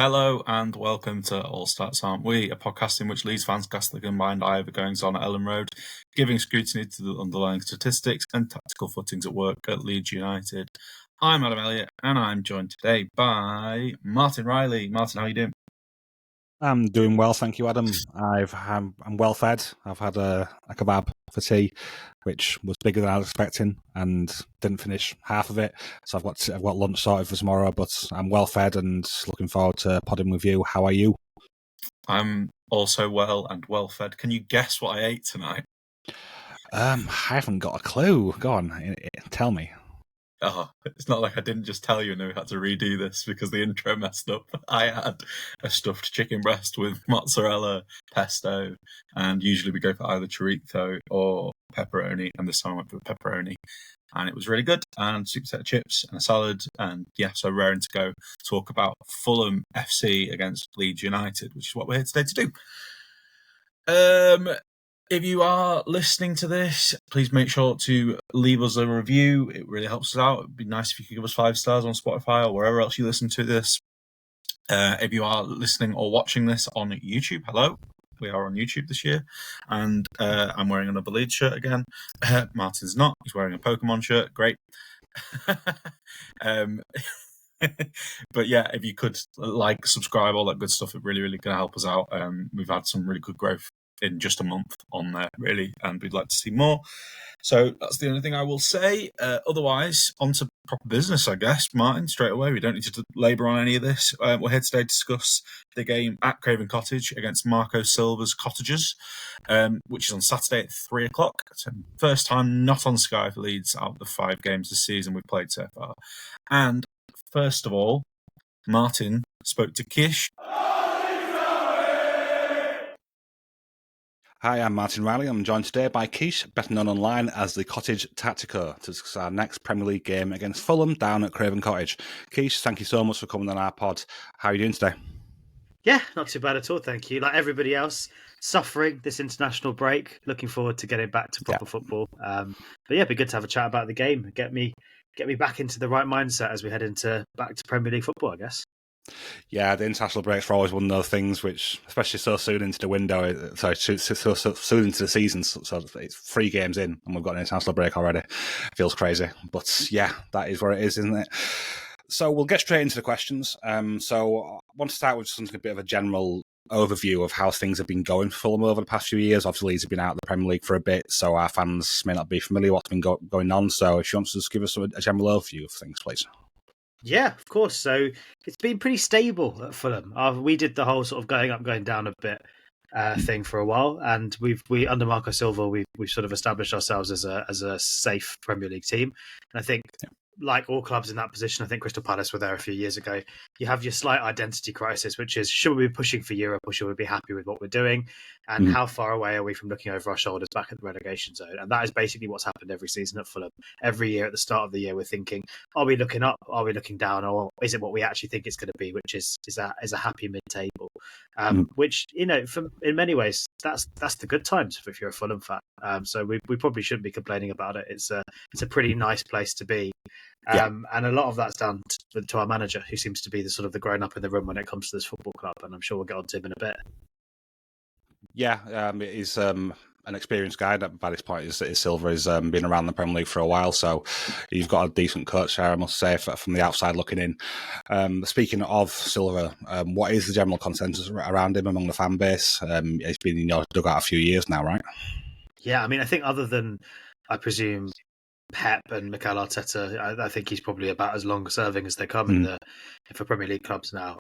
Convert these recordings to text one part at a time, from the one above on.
Hello and welcome to All Stats Aren't We, a podcast in which Leeds fans cast the combined eye of the goings-on at Ellen Road, giving scrutiny to the underlying statistics and tactical footings at work at Leeds United. I'm Adam Elliott, and I'm joined today by Martin Riley. Martin, how are you doing? I'm doing well, thank you, Adam. I'm well fed. I've had a kebab for tea, which was bigger than I was expecting, and didn't finish half of it. So I've got lunch sorted for tomorrow, but I'm well fed and looking forward to podding with you. How are you? I'm also well and well fed. Can you guess what I ate tonight? I haven't got a clue. Go on, tell me. Oh, it's not like I didn't just tell you and then we had to redo this because the intro messed up. I had a stuffed chicken breast with mozzarella, pesto, and usually we go for either chorizo or pepperoni, and this time I went for pepperoni. And it was really good, and super set of chips and a salad, and yeah, so raring to go talk about Fulham FC against Leeds United, which is what we're here today to do. If you are listening to this, please make sure to leave us a review. It really helps us out. It'd be nice if you could give us 5 stars on Spotify or wherever else you listen to this. If you are listening or watching this on YouTube, hello. We are on YouTube this year. And I'm wearing another Leeds shirt again. Martin's not. He's wearing a Pokemon shirt. Great. But yeah, if you could like, subscribe, all that good stuff, it really, really going to help us out. We've had some really good growth in just a month on there, really, and we'd like to see more. So that's the only thing I will say. Otherwise, on to proper business, I guess. Martin, straight away, we don't need to labour on any of this. We're here today to discuss the game at Craven Cottage against Marco Silva's Cottagers, which is on Saturday at 3 o'clock. So first time not on Sky for Leeds out of the 5 games this season we've played so far. And first of all, Martin spoke to Kish. Hi, I'm Martin Riley. I'm joined today by Kish, better known online as the Cottage Tactico, to discuss our next Premier League game against Fulham down at Craven Cottage. Kish, thank you so much for coming on our pod. How are you doing today? Yeah, not too bad at all, thank you. Like everybody else, suffering this international break. Looking forward to getting back to proper football. But yeah, it'd be good to have a chat about the game. Get me back into the right mindset as we head back to Premier League football, I guess. Yeah, the international breaks are always one of those things which, especially so soon into the window, so soon into the season, so it's 3 games in and we've got an international break already. Feels crazy. But yeah, that is where it is, isn't it? So we'll get straight into the questions. So I want to start with something a bit of a general overview of how things have been going for Fulham over the past few years. Obviously, Leeds have been out of the Premier League for a bit, so our fans may not be familiar with what's been going on. So if you want to just give us a general overview of things, please. Yeah, of course. So it's been pretty stable at Fulham. We did the whole sort of going up, going down a bit thing for a while, and we under Marco Silva, we've sort of established ourselves as a safe Premier League team. And I think, like all clubs in that position, I think Crystal Palace were there a few years ago. You have your slight identity crisis, which is, should we be pushing for Europe or should we be happy with what we're doing? And how far away are we from looking over our shoulders back at the relegation zone? And that is basically what's happened every season at Fulham. Every year at the start of the year, we're thinking, are we looking up? Are we looking down? Or is it what we actually think it's going to be, which is a happy mid-table? Which, in many ways, that's the good times if you're a Fulham fan. So we probably shouldn't be complaining about it. It's a pretty nice place to be. And a lot of that's down to our manager, who seems to be the sort of the grown up in the room when it comes to this football club. And I'm sure we'll get on to him in a bit. Yeah, he's an experienced guy. By this point, Silva has been around the Premier League for a while, so you've got a decent coach there, I must say, from the outside looking in. Speaking of Silva, what is the general consensus around him among the fan base? He's been in your dugout a few years now, right? Yeah, I mean, I think other than, I presume, Pep and Mikel Arteta, I think he's probably about as long serving as they come for Premier League clubs now.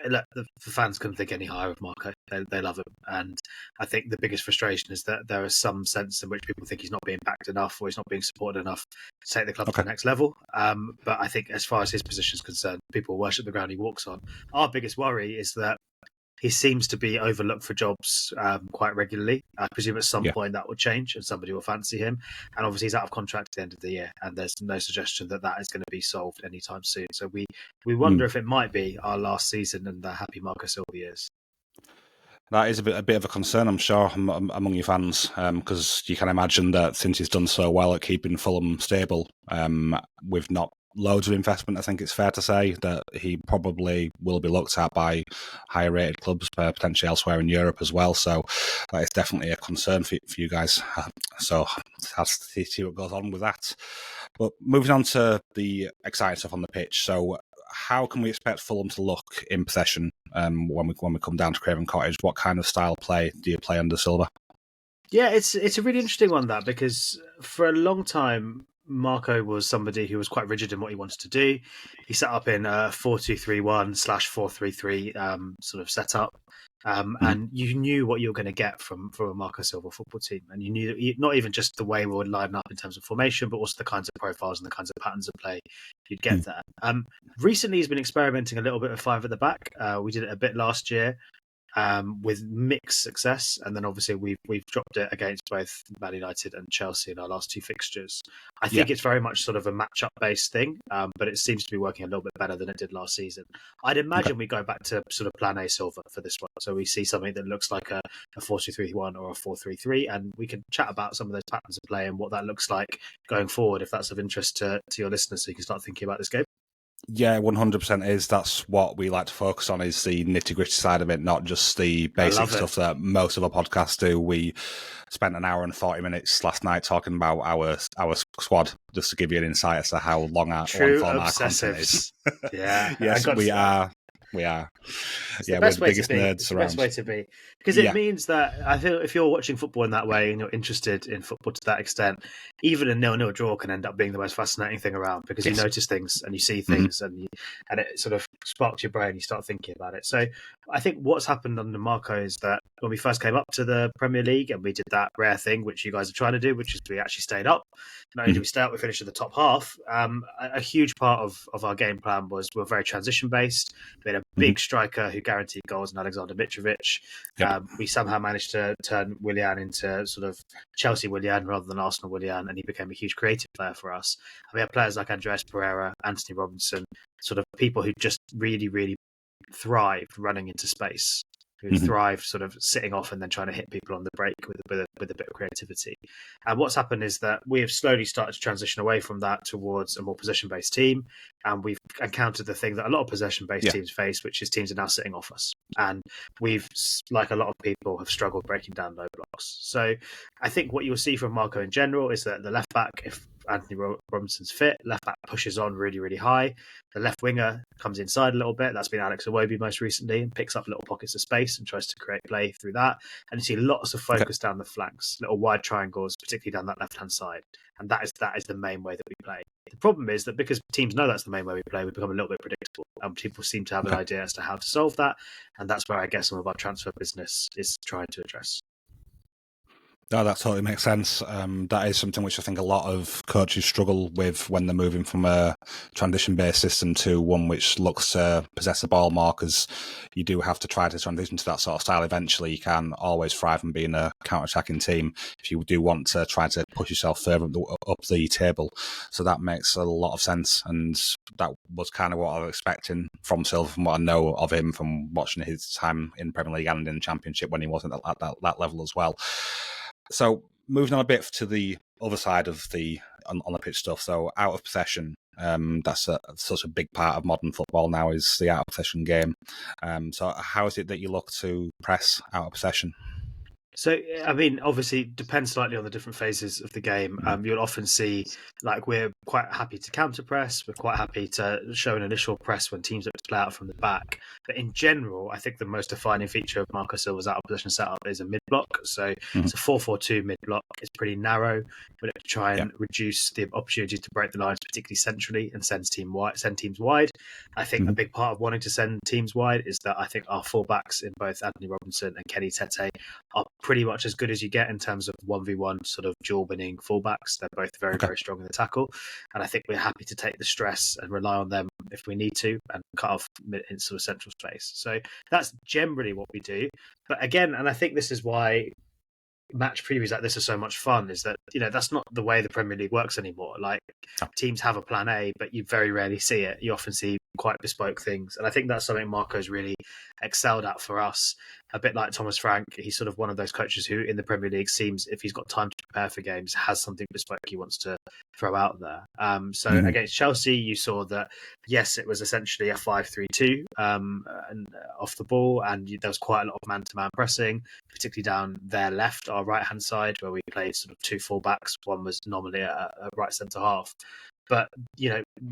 Look, the fans couldn't think any higher of Marco. They love him, and I think the biggest frustration is that there is some sense in which people think he's not being backed enough or he's not being supported enough to take the club to the next level. But I think as far as his position is concerned, people worship the ground he walks on. Our biggest worry is that he seems to be overlooked for jobs quite regularly. I presume at some point that will change and somebody will fancy him. And obviously he's out of contract at the end of the year, and there's no suggestion that is going to be solved anytime soon. So we wonder if it might be our last season and the happy Marco Silva years. That is a bit of a concern, I'm sure, among your fans, because you can imagine that since he's done so well at keeping Fulham stable, with not loads of investment. I think it's fair to say that he probably will be looked at by higher rated clubs, potentially elsewhere in Europe as well. So that is definitely a concern for you guys. So let's see what goes on with that. But moving on to the exciting stuff on the pitch. So how can we expect Fulham to look in possession when we come down to Craven Cottage? What kind of style play do you play under Silva? Yeah, it's a really interesting one, that, because for a long time Marco was somebody who was quite rigid in what he wanted to do. He set up in a 4-2-3-1/4-3-3 sort of setup, and you knew what you were going to get from a Marco Silva football team, and you knew not even just the way we would line up in terms of formation, but also the kinds of profiles and the kinds of patterns of play you'd get there. Recently, he's been experimenting a little bit with five at the back. We did it a bit last year. With mixed success, and then obviously we've dropped it against both Man United and Chelsea in our last two fixtures. I think it's very much sort of a match-up based thing, but it seems to be working a little bit better than it did last season. I'd imagine we go back to sort of Plan A Silva for this one, so we see something that looks like a 4-2-3-1 or a 4-3-3, and we can chat about some of those patterns of play and what that looks like going forward, if that's of interest to your listeners, so you can start thinking about this game. Yeah, 100% is. That's what we like to focus on, is the nitty-gritty side of it, not just the basic stuff that most of our podcasts do. We spent an hour and 40 minutes last night talking about our squad, just to give you an insight as to how long our content is. Yeah. Yes, we are. It's we're the the biggest nerds It's the around. best way to be, because it means that I feel if you're watching football in that way and you're interested in football to that extent, even a 0-0 draw can end up being the most fascinating thing around, because you notice things and you see things and it sort of sparks your brain. You start thinking about it. So I think what's happened under Marco is that when we first came up to the Premier League and we did that rare thing which you guys are trying to do, which is we actually stayed up. Not only did we stay up, we finished in the top half. A huge part of our game plan was we're very transition based. We had a big striker who guaranteed goals in Alexander Mitrovic. We somehow managed to turn Willian into sort of Chelsea Willian rather than Arsenal Willian, and he became a huge creative player for us. And we had players like Andreas Pereira, Anthony Robinson, sort of people who just really, really thrived running into space, who thrive sort of sitting off and then trying to hit people on the break with a bit of creativity. And what's happened is that we have slowly started to transition away from that towards a more possession-based team, and we've encountered the thing that a lot of possession-based teams face, which is teams are now sitting off us. And we've, like a lot of people, have struggled breaking down low blocks. So I think what you'll see from Marco in general is that the left back, if Anthony Robinson's fit, left back pushes on really, really high. The left winger comes inside a little bit. That's been Alex Iwobi most recently, and picks up little pockets of space and tries to create play through that. And you see lots of focus down the flanks, little wide triangles, particularly down that left-hand side. And that is the main way that we play. The problem is that because teams know that's the main way we play, we become a little bit predictable. And people seem to have an idea as to how to solve that. And that's where I guess some of our transfer business is trying to address. No, that totally makes sense. That is something which I think a lot of coaches struggle with when they're moving from a transition-based system to one which looks to possess the ball more, because you do have to try to transition to that sort of style eventually. You can't always thrive in being a counter-attacking team if you do want to try to push yourself further up the table. So that makes a lot of sense, and that was kind of what I was expecting from Silva, from what I know of him from watching his time in Premier League and in the Championship when he wasn't at that level as well. So moving on a bit to the other side of the on the pitch stuff. So out of possession, that's such a big part of modern football now, is the out of possession game. So how is it that you look to press out of possession? So, I mean, obviously, it depends slightly on the different phases of the game. You'll often see, like, we're quite happy to counter press. We're quite happy to show an initial press when teams look to play out from the back. But in general, I think the most defining feature of Marco Silva's out of possession setup is a mid block. So it's a 4-4-2 mid block. It's pretty narrow. We look to try and reduce the opportunity to break the lines, particularly centrally, and send teams wide. I think a big part of wanting to send teams wide is that I think our fullbacks in both Anthony Robinson and Kenny Tete are pretty much as good as you get in terms of 1v1 sort of dual winning fullbacks. They're both very, very strong in the tackle. And I think we're happy to take the stress and rely on them if we need to, and cut off in sort of central space. So that's generally what we do. But again, and I think this is why match previews like this are so much fun, is that, you know, that's not the way the Premier League works anymore. Like, teams have a plan A, but you very rarely see it. You often see quite bespoke things. And I think that's something Marco's really excelled at for us. A bit like Thomas Frank, he's sort of one of those coaches who in the Premier League seems, if he's got time to prepare for games, has something bespoke he wants to throw out there. So against Chelsea, you saw that, yes, it was essentially a 5-3-2 and off the ball, and there was quite a lot of man-to-man pressing, particularly down their left, our right-hand side, where we played sort of two full-backs. One was nominally a right centre-half. But,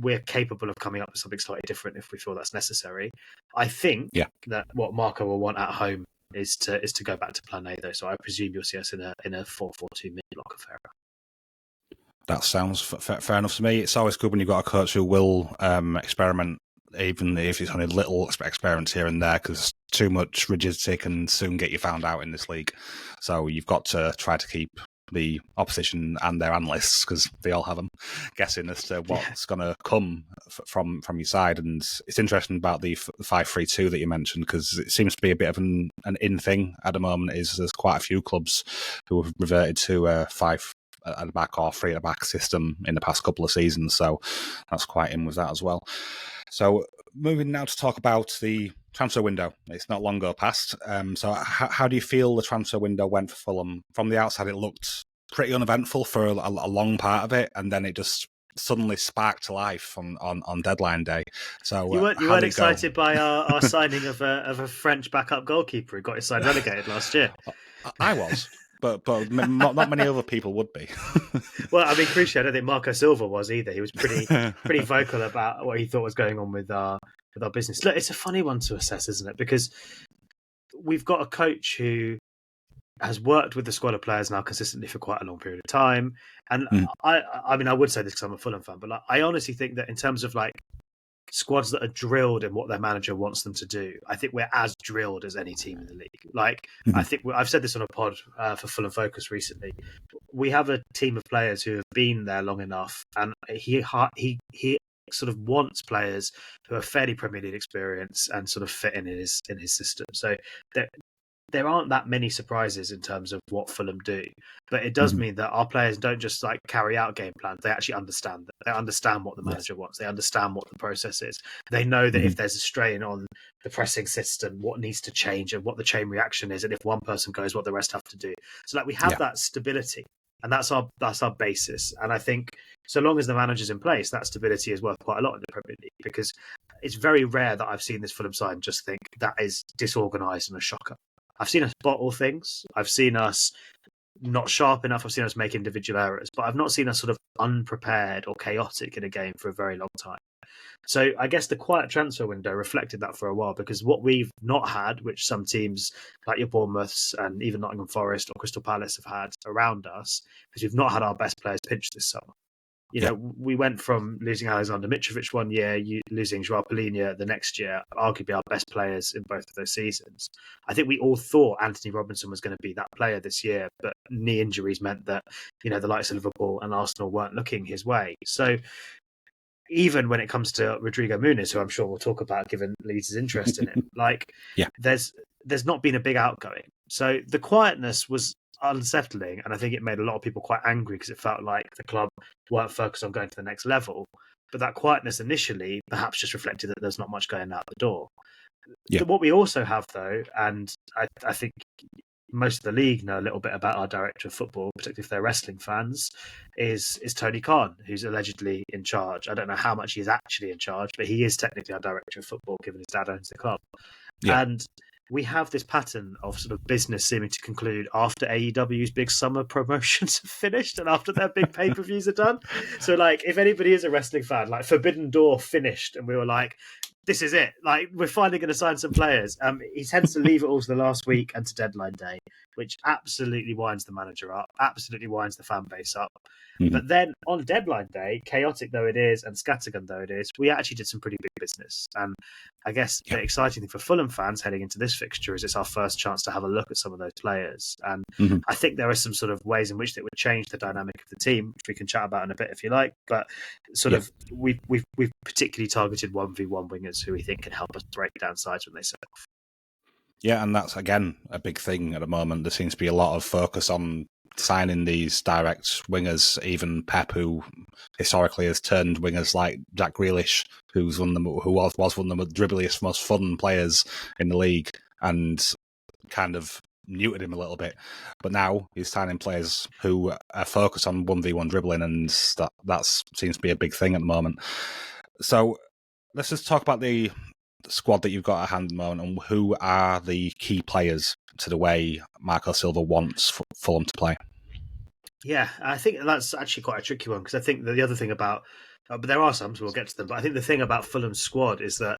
we're capable of coming up with something slightly different if we feel that's necessary. I think that what Marco will want at home is to go back to plan A, though. So I presume you'll see us in a 4-4-2 mid-block affair. That sounds fair enough to me. It's always good when you've got a coach who will experiment, even if it's only little experiments here and there, because too much rigidity can soon get you found out in this league. So you've got to try to keep the opposition and their analysts, because they all have them, guessing as to what's going to come from your side. And it's interesting about the 5-3-2 that you mentioned, because it seems to be a bit of an in thing at the moment. There's quite a few clubs who have reverted to 5 at the back or 3 at the back system in the past couple of seasons, so that's quite in with that as well. So moving now to talk about the transfer window. It's not long ago past. So how do you feel the transfer window went for Fulham? From the outside, it looked pretty uneventful for a long part of it, and then it just suddenly sparked to life on deadline day. So you weren't excited by our signing of a French backup goalkeeper who got his side relegated last year? I was. But not many other people would be. Well, I mean, crucially, I don't think Marco Silva was either. He was pretty vocal about what he thought was going on with our business. Look, it's a funny one to assess, isn't it? Because we've got a coach who has worked with the squad of players now consistently for quite a long period of time. And I mean, I would say this because I'm a Fulham fan, but I honestly think that in terms of squads that are drilled in what their manager wants them to do, I think we're as drilled as any team in the league. I think I've said this on a pod for Fulham Focus recently. We have a team of players who have been there long enough, and he sort of wants players who are fairly Premier League experienced and sort of fit in his system. So there aren't that many surprises in terms of what Fulham do, but it does mean that our players don't just carry out game plans. They actually understand that. They understand what the manager wants. They understand what the process is. They know that if there's a strain on the pressing system, what needs to change and what the chain reaction is, and if one person goes, what the rest have to do. So we have that stability, and that's our basis. And I think so long as the manager's in place, that stability is worth quite a lot in the Premier League, because it's very rare that I've seen this Fulham side and just think that is disorganised and a shocker. I've seen us bottle things. I've seen us not sharp enough. I've seen us make individual errors, but I've not seen us sort of unprepared or chaotic in a game for a very long time. So I guess the quiet transfer window reflected that for a while, because what we've not had, which some teams like your Bournemouths and even Nottingham Forest or Crystal Palace have had around us, is we've not had our best players pinched this summer. We went from losing Alexander Mitrovic one year, losing Joao Palhinha the next year, arguably our best players in both of those seasons. I think we all thought Anthony Robinson was going to be that player this year, but knee injuries meant that, the likes of Liverpool and Arsenal weren't looking his way. So even when it comes to Rodrigo Muniz, who I'm sure we'll talk about given Leeds' interest in him, there's not been a big outgoing. So the quietness was unsettling, and I think it made a lot of people quite angry because it felt like the club weren't focused on going to the next level. But that quietness initially perhaps just reflected that there's not much going out the door. What we also have, though, and I think most of the league know a little bit about our director of football, particularly if they're wrestling fans, is Tony Khan, who's allegedly in charge. I don't know how much he is actually in charge, but he is technically our director of football, given his dad owns the club. And we have this pattern of sort of business seeming to conclude after AEW's big summer promotions have finished and after their big pay-per-views are done. So, if anybody is a wrestling fan, Forbidden Door finished and we were like, this is it. We're finally going to sign some players. He tends to leave it all to the last week and to deadline day, which absolutely winds the manager up, absolutely winds the fan base up. But then on deadline day, chaotic though it is and scattergun though it is, we actually did some pretty big business. And I guess the exciting thing for Fulham fans heading into this fixture is it's our first chance to have a look at some of those players. And I think there are some sort of ways in which it would change the dynamic of the team, which we can chat about in a bit if you like. But we've particularly targeted 1v1 wingers who we think can help us break down sides when they set off. Yeah, and that's, again, a big thing at the moment. There seems to be a lot of focus on signing these direct wingers, even Pep, who historically has turned wingers like Jack Grealish, who was one of the dribbliest, most fun players in the league, and kind of neutered him a little bit. But now he's signing players who are focused on 1v1 dribbling, and that seems to be a big thing at the moment. So let's just talk about the squad that you've got at hand at the moment, and who are the key players to the way Marco Silva wants Fulham to play. Yeah, I think that's actually quite a tricky one, because I think that the other thing about, but there are some, so we'll get to them. But I think the thing about Fulham's squad is that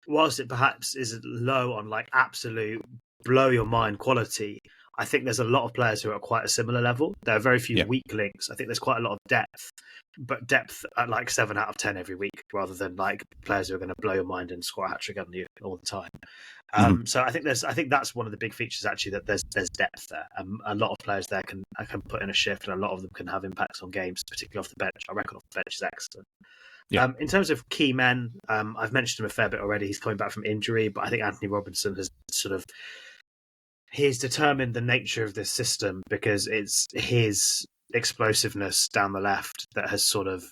whilst it perhaps is low on like absolute blow your mind quality, I think there's a lot of players who are at quite a similar level. There are very few weak links. I think there's quite a lot of depth, but depth at like 7 out of 10 every week, rather than like players who are going to blow your mind and score a hat-trick on you all the time. So I think that's one of the big features, actually, that there's depth there. A lot of players there can put in a shift, and a lot of them can have impacts on games, particularly off the bench. Our record off the bench is excellent. In terms of key men, I've mentioned him a fair bit already. He's coming back from injury, but I think Anthony Robinson has he's determined the nature of this system, because it's his explosiveness down the left that has sort of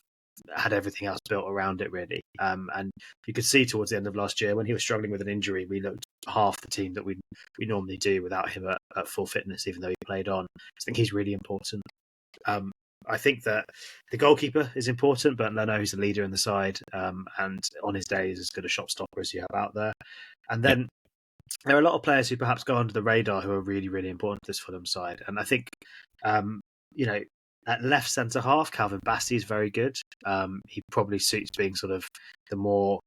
had everything else built around it, really. And you could see towards the end of last year, when he was struggling with an injury, we looked half the team that we normally do without him at full fitness, even though he played on. I think he's really important. I think that the goalkeeper is important, but Leno, who's the leader in the side, and on his day is as good a shot stopper as you have out there. And then there are a lot of players who perhaps go under the radar who are really, really important to this Fulham side. And I think, at left centre half, Calvin Bassey is very good. He probably suits being sort of the more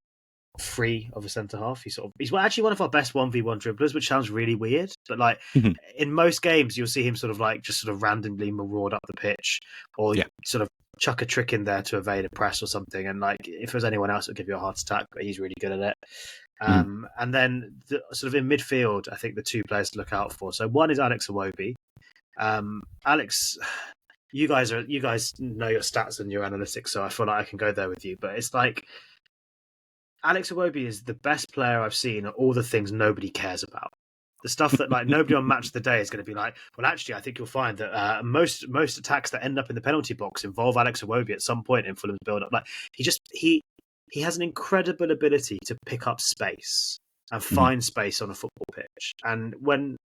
free of a centre half. He's actually one of our best 1v1 dribblers, which sounds really weird, but like in most games you'll see him sort of randomly maraud up the pitch, or sort of chuck a trick in there to evade a press or something, and like if there's anyone else it would give you a heart attack, but he's really good at it. And then sort of in midfield, I think the two players to look out for, so one is Alex Iwobi. Alex, you guys know your stats and your analytics, so I feel like I can go there with you, but it's like Alex Iwobi is the best player I've seen at all the things nobody cares about. The stuff that like nobody on Match of the Day is going to be like, well, actually, I think you'll find that most attacks that end up in the penalty box involve Alex Iwobi at some point in Fulham's build-up. Like he has an incredible ability to pick up space and find space on a football pitch. And when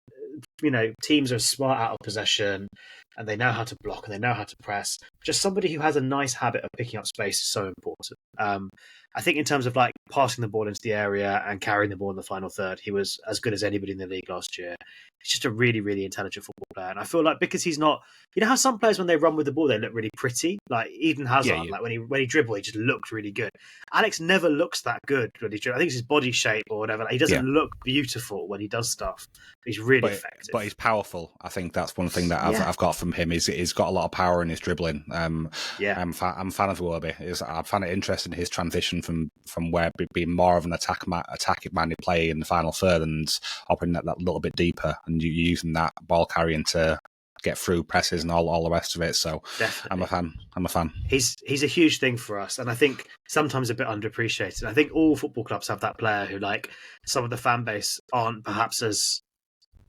teams are smart out of possession and they know how to block and they know how to press, just somebody who has a nice habit of picking up space is so important. I think in terms of like passing the ball into the area and carrying the ball in the final third, he was as good as anybody in the league last year. He's just a really, really intelligent football player. And I feel like because he's not, how some players when they run with the ball, they look really pretty. Like Eden Hazard, like when he dribbled, he just looked really good. Alex never looks that good when he dribbles. I think it's his body shape or whatever. Like, he doesn't look beautiful when he does stuff. He's really effective. But he's powerful. I think that's one thing that I've got from him. He's got a lot of power in his dribbling. I'm a fan of Iwobi. I find it interesting, his transition from where being more of an attack-minded play in the final third and opening that little bit deeper, and you using that ball carrying to get through presses and all the rest of it. So definitely. I'm a fan. He's a huge thing for us, and I think sometimes a bit underappreciated. I think all football clubs have that player who, like, some of the fan base aren't perhaps as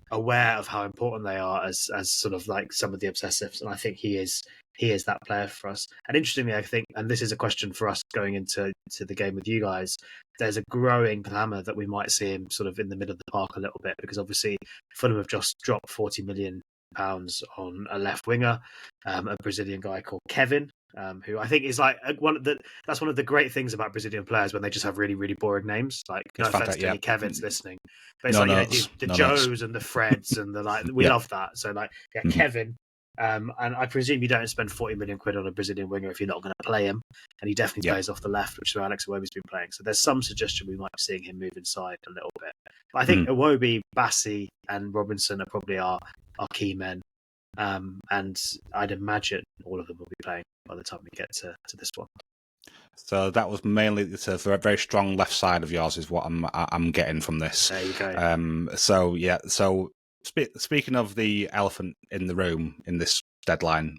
aware of how important they are as sort of like some of the obsessives, and I think he is that player for us. And interestingly, I think, and this is a question for us going into the game with you guys, there's a growing clamour that we might see him sort of in the middle of the park a little bit, because obviously Fulham have just dropped £40 million on a left winger, a Brazilian guy called Kevin, who I think is like that's one of the great things about Brazilian players, when they just have really, really boring names. Like, no offense to any Kevins listening, but it's the Joes and the Freds and the like. We love that. So like, Kevin. And I presume you don't spend £40 million on a Brazilian winger if you're not going to play him, and he definitely plays off the left, which is where Alex Iwobi's been playing. So there's some suggestion we might be seeing him move inside a little bit. But I think Iwobi, Bassey, and Robinson are probably our key men, and I'd imagine all of them will be playing by the time we get to this one. So that was mainly, it's a very strong left side of yours is what I'm getting from this. There you go. So speaking of the elephant in the room in this deadline,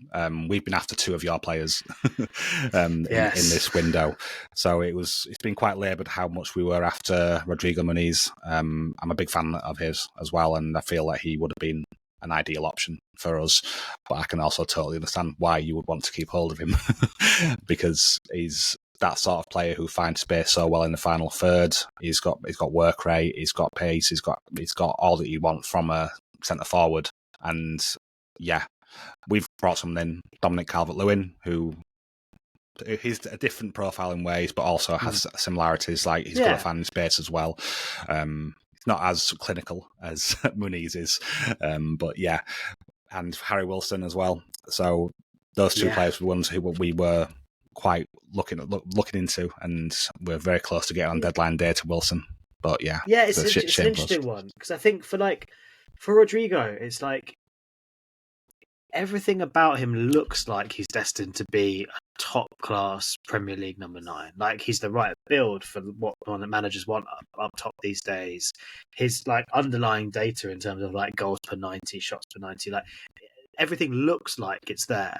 we've been after two of your players in this window. So it's been quite laboured how much we were after Rodrigo Muniz. I'm a big fan of his as well, and I feel like he would have been an ideal option for us. But I can also totally understand why you would want to keep hold of him because he's that sort of player who finds space so well in the final third. He's got work rate, he's got pace, he's got all that you want from a centre forward. And yeah, we've brought someone in, Dominic Calvert-Lewin, who he's a different profile in ways, but also has similarities. Like he's good at finding space as well. He's not as clinical as Muniz is, but yeah, and Harry Wilson as well. So those two players were ones who we were quite looking into, and we're very close to getting on deadline day to Wilson. But it's an interesting one because I think for Rodrigo, it's like everything about him looks like he's destined to be a top class Premier League number 9. Like he's the right build for what managers want up top these days. His like underlying data in terms of like goals per 90, shots per 90, like everything looks like it's there.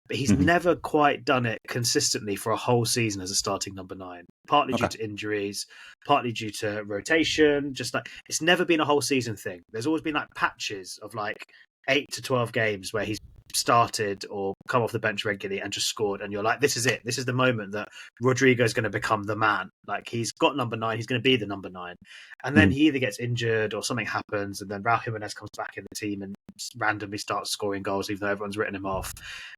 But he's never quite done it consistently for a whole season as a starting number 9. Partly due to injuries, partly due to rotation. Just like it's never been a whole season thing. There's always been like patches of like 8 to 12 games where he's started or come off the bench regularly and just scored, and you're like, this is it. This is the moment that Rodrigo is going to become the man. Like he's got number 9, he's going to be the number 9, and then he either gets injured or something happens, and then Raul Jimenez comes back in the team and randomly starts scoring goals, even though everyone's written him off,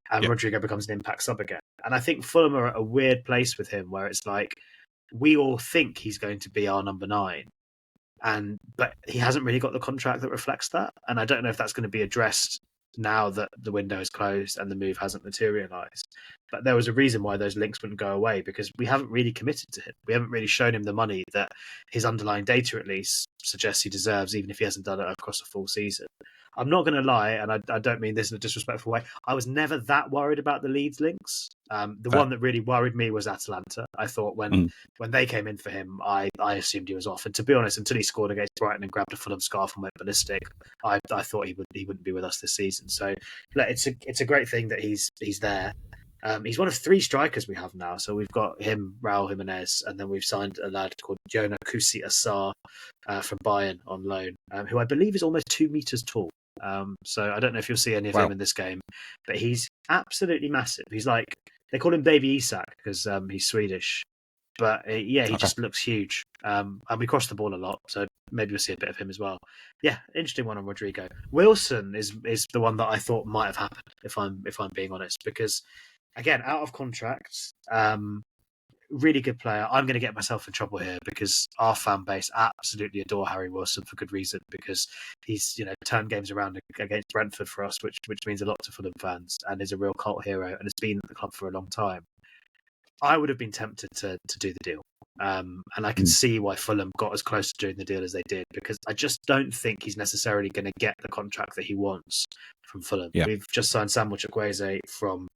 and Rodrigo becomes an impact sub again. And I think Fulham are at a weird place with him, where it's like we all think he's going to be our number 9. But he hasn't really got the contract that reflects that. And I don't know if that's going to be addressed now that the window is closed and the move hasn't materialised. But there was a reason why those links wouldn't go away, because we haven't really committed to him. We haven't really shown him the money that his underlying data at least suggests he deserves, even if he hasn't done it across a full season. I'm not going to lie, and I don't mean this in a disrespectful way, I was never that worried about the Leeds links. One that really worried me was Atalanta. I thought when they came in for him, I assumed he was off. And to be honest, until he scored against Brighton and grabbed a Fulham scarf and went ballistic, I thought he wouldn't be with us this season. So it's a great thing that he's there. He's one of 3 strikers we have now. So we've got him, Raul Jimenez, and then we've signed a lad called Jonah Kusi Asar from Bayern on loan, who I believe is almost 2 meters tall. So I don't know if you'll see any of him in this game, but he's absolutely massive. He's like, they call him Baby Isak because he's Swedish, but he just looks huge. And we cross the ball a lot, so maybe we'll see a bit of him as well. Yeah, interesting one on Rodrigo. Wilson is the one that I thought might have happened, if I'm being honest, because again, out of contract, really good player. I'm going to get myself in trouble here because our fan base absolutely adore Harry Wilson for good reason, because he's turned games around against Brentford for us, which means a lot to Fulham fans, and is a real cult hero and has been at the club for a long time. I would have been tempted to do the deal. And I can see why Fulham got as close to doing the deal as they did, because I just don't think he's necessarily going to get the contract that he wants from Fulham. Yeah. We've just signed Samuel Chukwueze from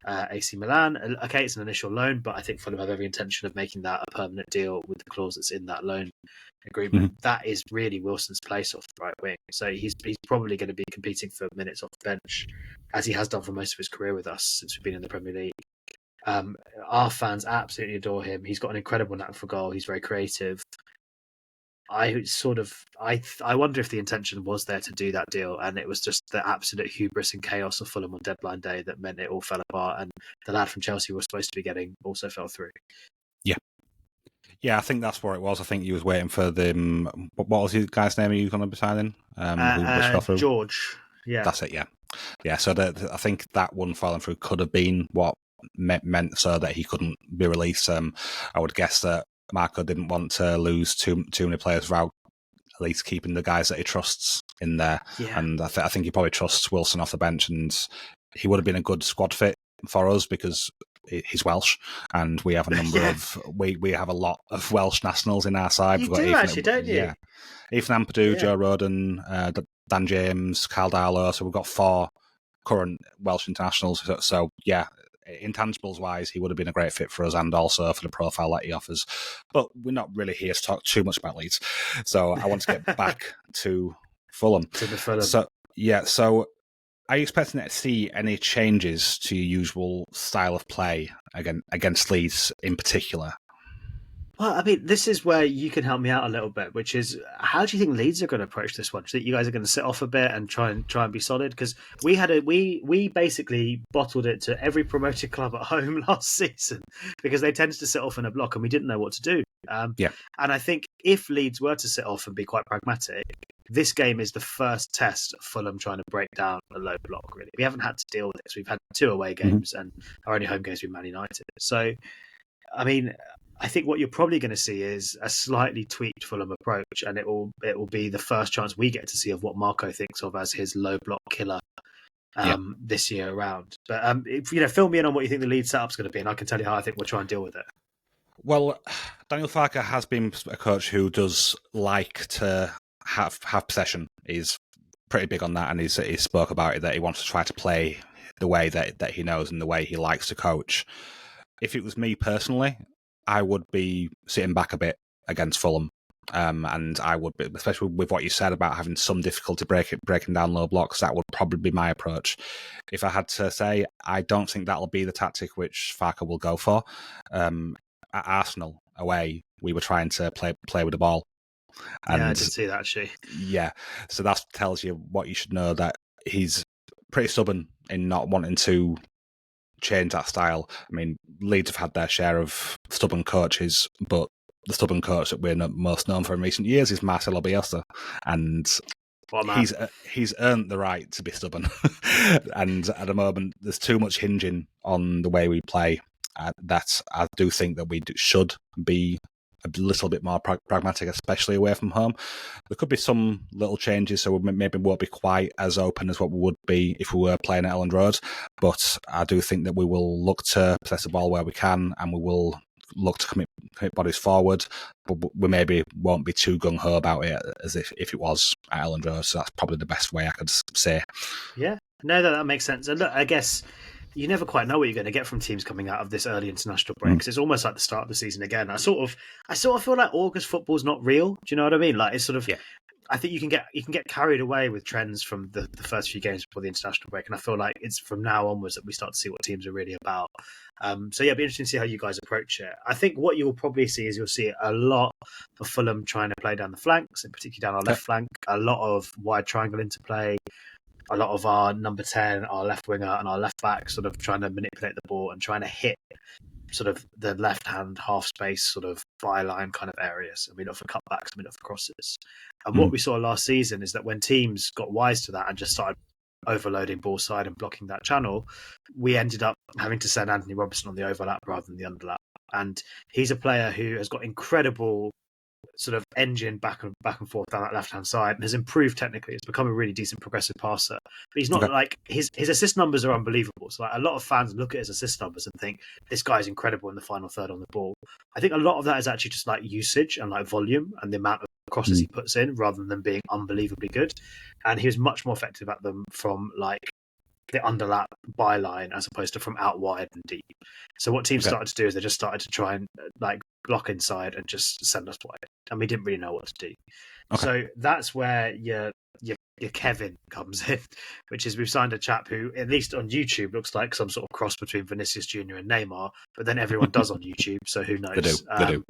AC Milan. Okay, it's an initial loan, but I think Fulham have every intention of making that a permanent deal with the clause that's in that loan agreement. That is really Wilson's place off the right wing. So he's probably going to be competing for minutes off the bench, as he has done for most of his career with us since we've been in the Premier League. Our fans absolutely adore him. He's got an incredible knack for goal. He's very creative. I wonder if the intention was there to do that deal, and it was just the absolute hubris and chaos of Fulham on deadline day that meant it all fell apart, and the lad from Chelsea we're supposed to be getting also fell through. Yeah, I think that's what it was. I think he was waiting for the... What was the guy's name he was going to be signing? George. Yeah. That's it, yeah. So I think that one falling through could have been what meant so that he couldn't be released. I would guess that Marco didn't want to lose too many players without at least keeping the guys that he trusts in there. Yeah. And I think he probably trusts Wilson off the bench, and he would have been a good squad fit for us because he's Welsh, and we have a number of we have a lot of Welsh nationals in our side. You do actually, don't you? Yeah, Ethan Ampadu, Joe Rodon, Dan James, Carl Darlow. So we've got 4 current Welsh internationals. So yeah, intangibles wise, he would have been a great fit for us, and also for the profile that he offers. But we're not really here to talk too much about Leeds, so I want to get back to Fulham. So are you expecting to see any changes to your usual style of play against Leeds in particular? Well, I mean, this is where you can help me out a little bit, which is how do you think Leeds are going to approach this one? Do you think you guys are going to sit off a bit and try and be solid? Because we basically bottled it to every promoted club at home last season because they tended to sit off in a block and we didn't know what to do. Yeah. And I think if Leeds were to sit off and be quite pragmatic, this game is the first test of Fulham trying to break down a low block. Really, we haven't had to deal with this. We've had 2 away games and our only home games with Man United. So, I mean, I think what you're probably going to see is a slightly tweaked Fulham approach, and it will be the first chance we get to see of what Marco thinks of as his low block killer this year around. But fill me in on what you think the lead setup's going to be, and I can tell you how I think we'll try and deal with it. Well, Daniel Farke has been a coach who does like to have possession. He's pretty big on that, and he spoke about it that he wants to try to play the way that he knows and the way he likes to coach. If it was me personally, I would be sitting back a bit against Fulham. And I would be, especially with what you said about having some difficulty breaking down low blocks, that would probably be my approach. If I had to say, I don't think that'll be the tactic which Farke will go for. At Arsenal away, we were trying to play with the ball. And, I did see that, actually. Yeah, so that tells you what you should know, that he's pretty stubborn in not wanting to change that style. I mean, Leeds have had their share of stubborn coaches, but the stubborn coach that we're most known for in recent years is Marcelo Bielsa, and he's earned the right to be stubborn. And at the moment, there's too much hinging on the way we play. That I do think that we should be a little bit more pragmatic, especially away from home. There could be some little changes, so we maybe won't be quite as open as what we would be if we were playing at Elland Road. But I do think that we will look to possess the ball where we can, and we will look to commit bodies forward. But we maybe won't be too gung-ho about it as if it was at Elland Road. So that's probably the best way I could say. Yeah, no, that makes sense. And look, I guess you never quite know what you're going to get from teams coming out of this early international break. It's almost like the start of the season again. I sort of feel like August football's not real. Do you know what I mean? Like, it's sort of. Yeah. I think you can get carried away with trends from the first few games before the international break, and I feel like it's from now onwards that we start to see what teams are really about. So yeah, it'll be interesting to see how you guys approach it. I think what you'll probably see is you'll see a lot of Fulham trying to play down the flanks, and particularly down our left flank. A lot of wide triangle interplay. A lot of our number 10, our left winger and our left back sort of trying to manipulate the ball and trying to hit sort of the left-hand half space sort of byline kind of areas. And we look for cutbacks and we look for crosses. And what we saw last season is that when teams got wise to that and just started overloading ball side and blocking that channel, we ended up having to send Anthony Robertson on the overlap rather than the underlap. And he's a player who has got incredible sort of engine back and forth down that left-hand side and has improved technically. He's become a really decent progressive passer. But he's not like his assist numbers are unbelievable. So like a lot of fans look at his assist numbers and think this guy's incredible in the final third on the ball. I think a lot of that is actually just like usage and like volume and the amount of crosses he puts in rather than being unbelievably good. And he was much more effective at them from like the underlap byline as opposed to from out wide and deep. So what teams started to do is they just started to try and like block inside and just send us wide, and we didn't really know what to do. So that's where your Kevin comes in, which is we've signed a chap who, at least on YouTube, looks like some sort of cross between Vinicius Jr. and Neymar, but then everyone does on YouTube, so who knows? They do.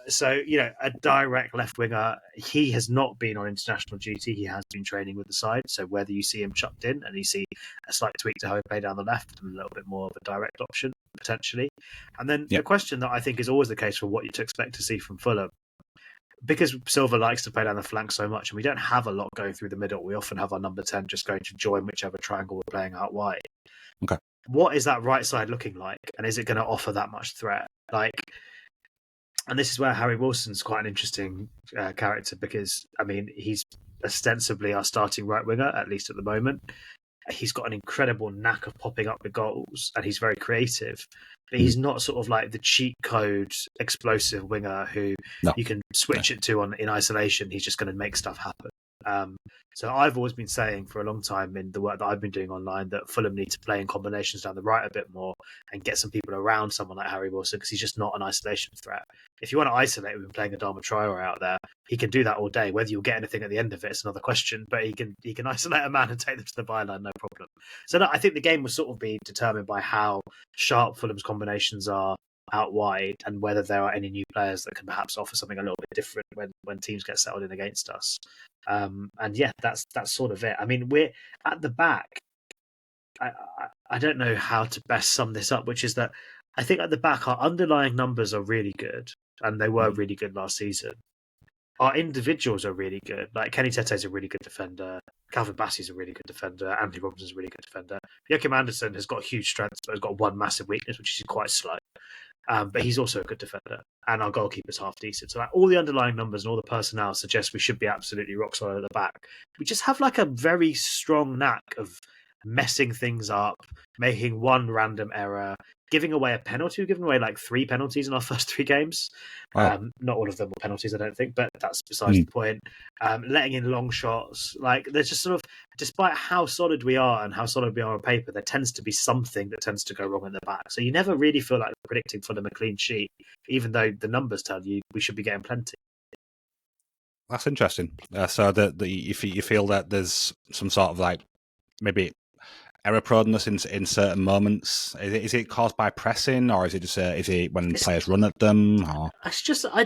So, a direct left winger, he has not been on international duty. He has been training with the side. So whether you see him chucked in and you see a slight tweak to how he played down the left and a little bit more of a direct option, potentially. And then the question that I think is always the case for what you to expect to see from Fulham, because Silva likes to play down the flank so much and we don't have a lot going through the middle, we often have our number 10 just going to join whichever triangle we're playing out wide. Okay. What is that right side looking like? And is it going to offer that much threat? And this is where Harry Wilson's quite an interesting character, because, I mean, he's ostensibly our starting right winger, at least at the moment. He's got an incredible knack of popping up with goals and he's very creative, but he's not sort of like the cheat code explosive winger who you can switch it to in isolation. He's just going to make stuff happen. So I've always been saying for a long time in the work that I've been doing online that Fulham need to play in combinations down the right a bit more and get some people around someone like Harry Wilson, because he's just not an isolation threat. If you want to isolate him playing Adama Traore out there, he can do that all day. Whether you'll get anything at the end of it is another question, but he can isolate a man and take them to the byline, no problem. So I think the game will sort of be determined by how sharp Fulham's combinations are out wide, and whether there are any new players that can perhaps offer something a little bit different when teams get settled in against us. And yeah, that's sort of it. I mean, we're at the back. I don't know how to best sum this up, which is that I think at the back our underlying numbers are really good, and they were really good last season. Our individuals are really good. Like Kenny Tete's a really good defender. Calvin Bassey's a really good defender. Andy Robinson's a really good defender. Joachim Andersen has got huge strengths, but has got one massive weakness, which is quite slow. But he's also a good defender. And our goalkeeper's half decent. So like, all the underlying numbers and all the personnel suggest we should be absolutely rock solid at the back. We just have like a very strong knack of messing things up, making one random error, giving away a penalty. We've given away like 3 penalties in our first 3 games. Wow. Not all of them were penalties, I don't think, but that's besides the point. Letting in long shots. Like, there's just sort of, despite how solid we are and how solid we are on paper, there tends to be something that tends to go wrong in the back. So you never really feel like predicting Fulham a clean sheet, even though the numbers tell you we should be getting plenty. That's interesting. So you feel that there's some sort of like maybe error proneness in certain moments. Is it caused by pressing, or is it just is it when players run at them? Or? It's just I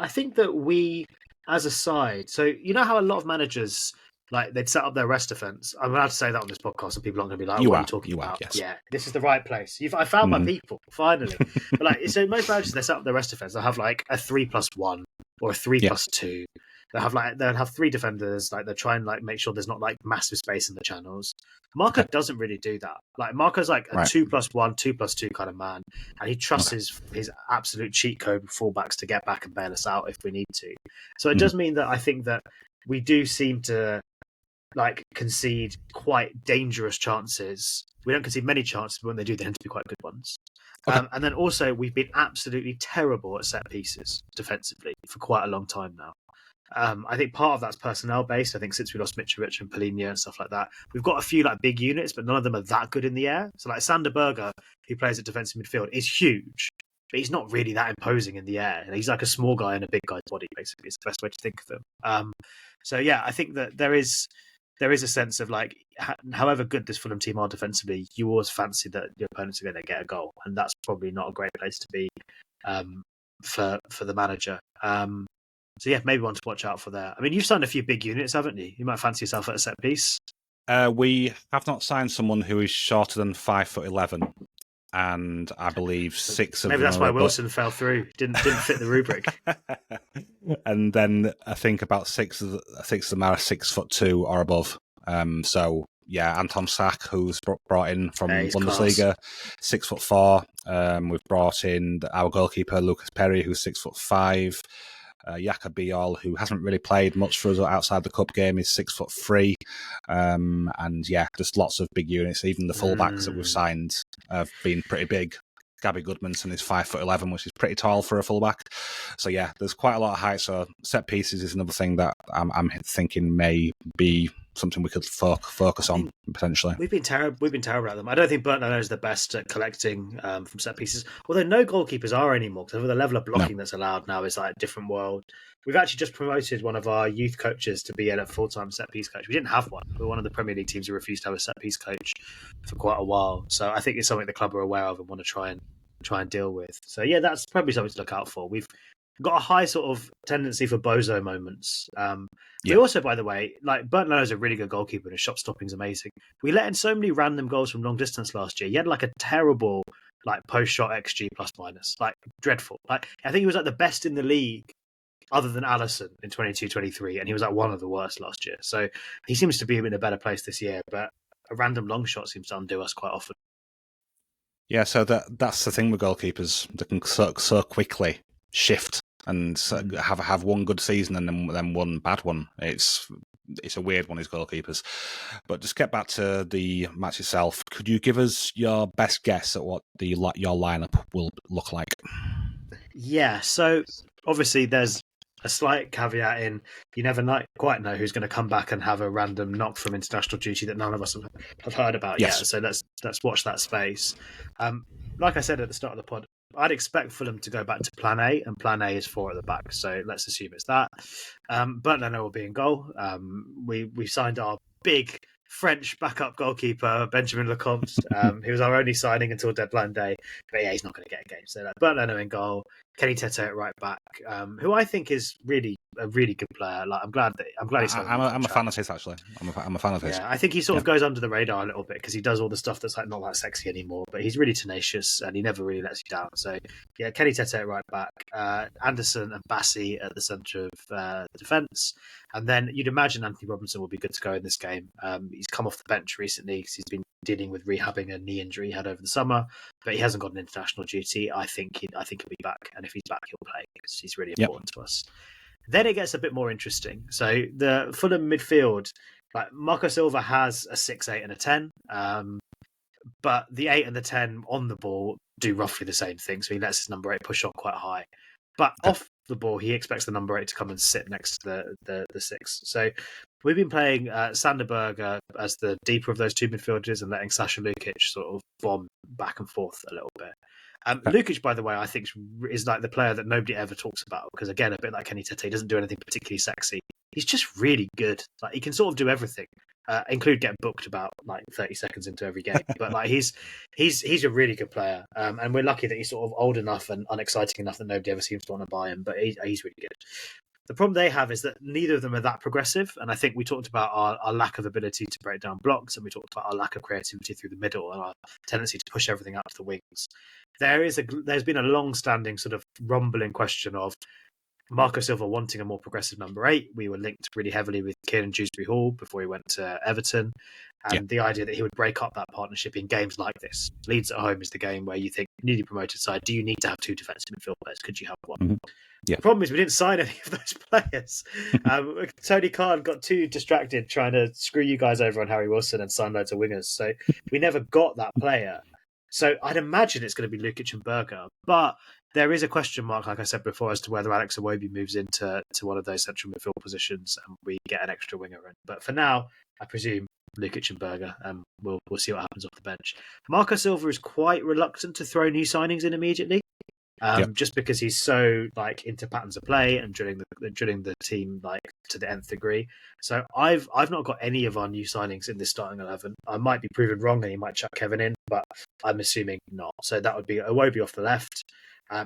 think that we as a side. So you know how a lot of managers like they'd set up their rest defense. I'm allowed to say that on this podcast, and people aren't going to be like, "What are you talking about?" Yes. Yeah, this is the right place. I found my people finally. But like, so most managers they set up their rest defense. They'll have like a 3+1 or a 3+2. They'll have 3 defenders. Like they try and like make sure there's not like massive space in the channels. Marco doesn't really do that. Like Marco's like a 2+1, 2+2 kind of man, and he trusts his absolute cheat code fullbacks to get back and bail us out if we need to. So it does mean that I think that we do seem to like concede quite dangerous chances. We don't concede many chances, but when they do, they tend to be quite good ones. And then also we've been absolutely terrible at set pieces defensively for quite a long time now. I think part of that's personnel based. I think since we lost Mitrovic and Polina and stuff like that, we've got a few like big units, but none of them are that good in the air. So like Sander Berger, who plays at defensive midfield, is huge, but he's not really that imposing in the air. He's like a small guy in a big guy's body, basically. It's the best way to think of him. So yeah, I think that there is a sense of like, however good this Fulham team are defensively, you always fancy that your opponents are going to get a goal, and that's probably not a great place to be for the manager. So yeah, maybe one to watch out for there. I mean, you've signed a few big units, haven't you? You might fancy yourself at a set piece. We have not signed someone who is shorter than 5'11", and I believe 6 of them. Maybe that's why Wilson fell through. Didn't fit the rubric. And then I think about 6 of them are 6'2" or above. So yeah, Anton Sak, who's brought in from Bundesliga, 6'4". We've brought in our goalkeeper Lucas Perry, who's 6'5". Jakob Biol, who hasn't really played much for us outside the cup game, is 6'3". And yeah, just lots of big units. Even the fullbacks that we've signed have been pretty big. Gabby Goodmanson is 5'11", which is pretty tall for a fullback. So yeah, there's quite a lot of height. So set pieces is another thing that I'm thinking may be something we could focus on potentially. We've been terrible at them. I don't think Burton is the best at collecting from set pieces. Although no goalkeepers are anymore, because the level of blocking that's allowed now is like a different world. We've actually just promoted one of our youth coaches to be a full-time set piece coach. We didn't have one. We're one of the Premier League teams who refused to have a set piece coach for quite a while. So I think it's something the club are aware of and want to try and deal with. So yeah, that's probably something to look out for. We've got a high sort of tendency for bozo moments. We also, by the way, like Burton is a really good goalkeeper and his shot stopping is amazing. We let in so many random goals from long distance last year. He had like a terrible like post shot XG plus minus, like dreadful. Like I think he was like the best in the league other than Alisson in 22-23, and he was like one of the worst last year. So he seems to be in a better place this year, but a random long shot seems to undo us quite often. Yeah, so that's the thing with goalkeepers. They can so quickly shift and have one good season and then one bad one. It's a weird one, these goalkeepers. But just get back to the match itself. Could you give us your best guess at what your lineup will look like? Yeah, so obviously there's a slight caveat in you never quite know who's going to come back and have a random knock from international duty that none of us have heard about yet. So let's watch that space. Like I said at the start of the pod, I'd expect Fulham to go back to Plan A, and Plan A is 4 at the back. So let's assume it's that. Burton will be in goal. We signed our big French backup goalkeeper Benjamin Lecomte. He was our only signing until deadline day, but yeah, he's not going to get a game. So Bert Leno in goal, Kenny Tete at right back, who I think is a really good player. Like I'm glad he's. I'm a fan of his actually. I'm a fan of his. Yeah, I think he sort of goes under the radar a little bit because he does all the stuff that's like not that sexy anymore, but he's really tenacious and he never really lets you down. So yeah, Kenny Tete at right back, Anderson and Bassi at the centre of the defence, and then you'd imagine Anthony Robinson will be good to go in this game. He's come off the bench recently because he's been dealing with rehabbing a knee injury he had over the summer, but he hasn't got an international duty. I think he'll be back, and if he's back, he'll play because he's really important to us. Then it gets a bit more interesting. So the Fulham midfield, like Marco Silva has a 6, 8 and a 10, but the 8 and the 10 on the ball do roughly the same thing. So he lets his number 8 push on quite high. But off the ball, he expects the number 8 to come and sit next to the 6. So we've been playing Sander Berge as the deeper of those two midfielders and letting Sasha Lukic sort of bomb back and forth a little bit. Lukic, by the way, I think is like the player that nobody ever talks about because, again, a bit like Kenny Tete, he doesn't do anything particularly sexy. He's just really good. Like he can sort of do everything, include get booked about like 30 seconds into every game. But like he's a really good player, and we're lucky that he's sort of old enough and unexciting enough that nobody ever seems to want to buy him. But he's really good. The problem they have is that neither of them are that progressive, and I think we talked about our lack of ability to break down blocks, and we talked about our lack of creativity through the middle and our tendency to push everything out to the wings. There's been a long-standing sort of rumbling question of Marco Silva wanting a more progressive number 8. We were linked really heavily with Kieran Dewsbury-Hall before he went to Everton, and the idea that he would break up that partnership in games like this. Leeds at home is the game where you think, newly promoted side, do you need to have 2 defensive midfield players? Could you have one? Mm-hmm. Yeah. The problem is we didn't sign any of those players. Tony Khan got too distracted trying to screw you guys over on Harry Wilson and sign loads of wingers. So we never got that player. So I'd imagine it's going to be Lukic and Berger. But there is a question mark, like I said before, as to whether Alex Iwobi moves into one of those central midfield positions and we get an extra winger in. But for now, I presume Lukic and Berger, and we'll see what happens off the bench. Marco Silva is quite reluctant to throw new signings in immediately. Just because he's so like into patterns of play and drilling the team like to the nth degree. So I've not got any of our new signings in this starting 11. I might be proven wrong and he might chuck Kevin in, but I'm assuming not. So that would be Iwobi off the left,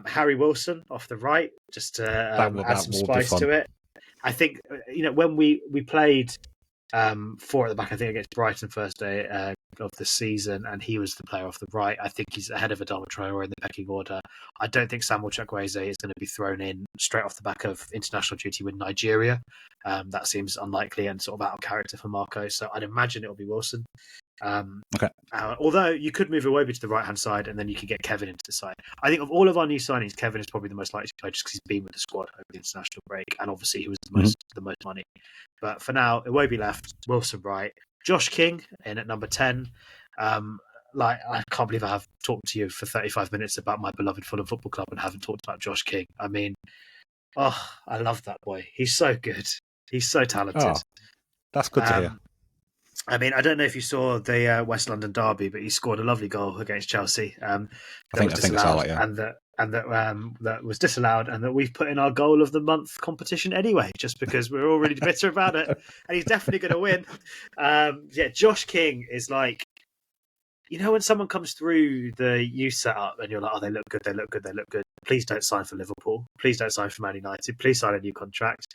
Harry Wilson off the right, just to add some spice to it. I think when we played 4 at the back, I think against Brighton first day of the season, and he was the player off the right. I think he's ahead of Adama Traore in the pecking order. I don't think Samuel Chukwueze is going to be thrown in straight off the back of international duty with Nigeria. That seems unlikely and sort of out of character for Marco. So I'd imagine it'll be Wilson. Although you could move Iwobi to the right hand side and then you could get Kevin into the side. I think of all of our new signings, Kevin is probably the most likely to play just because he's been with the squad over the international break, and obviously he was the most money. But for now, Iwobi left, Wilson right, Josh King in at number 10. I can't believe I have talked to you for 35 minutes about my beloved Fulham Football Club and haven't talked about Josh King. I mean, I love that boy. He's so good. He's so talented. Oh, that's good to hear. I mean, I don't know if you saw the West London derby, but he scored a lovely goal against Chelsea. I think it's highlight, yeah. And that was disallowed, and that we've put in our goal of the month competition anyway, just because we're all really bitter about it. And he's definitely going to win. Josh King is like, when someone comes through the youth setup and you're like, oh, they look good. Please don't sign for Liverpool. Please don't sign for Man United. Please sign a new contract.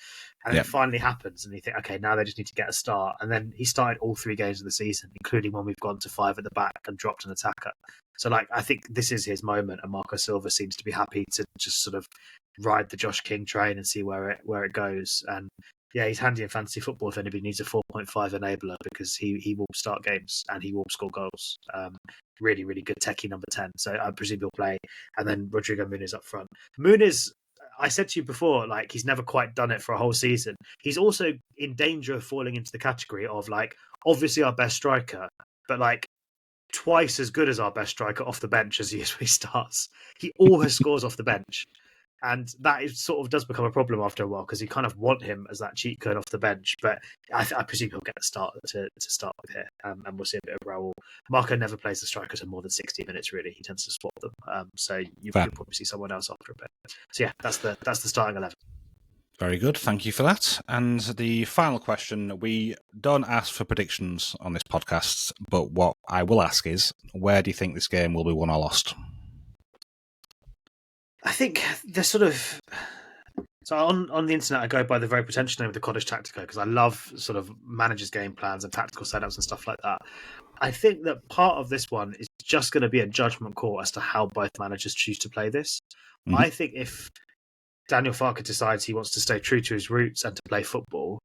And it finally happens, and you think, okay, now they just need to get a start. And then he started all 3 games of the season, including when we've gone to 5 at the back and dropped an attacker. So, I think this is his moment, and Marco Silva seems to be happy to just sort of ride the Josh King train and see where it goes. And yeah, he's handy in fantasy football if anybody needs a 4.5 enabler, because he will start games and he will score goals. Really, really good techie number 10. So I presume he'll play. And then Rodrigo Muniz up front. Muniz, I said to you before, he's never quite done it for a whole season. He's also in danger of falling into the category of obviously our best striker, but twice as good as our best striker off the bench as he is when he starts. He always scores off the bench. And that sort of does become a problem after a while, because you kind of want him as that cheat code off the bench. But I presume he'll get a start to start with here, and we'll see a bit of Raul. Marco never plays the strikers for more than 60 minutes, really. He tends to swap them. So you'll probably see someone else after a bit. So yeah, that's the starting 11. Very good. Thank you for that. And the final question, we don't ask for predictions on this podcast, but what I will ask is, where do you think this game will be won or lost? I think the sort of... So on the internet, I go by the very pretentious name of the Cottage Tactico because I love sort of managers' game plans and tactical setups and stuff like that. I think that part of this one is just going to be a judgment call as to how both managers choose to play this. Mhm. I think if Daniel Farke decides he wants to stay true to his roots and to play football,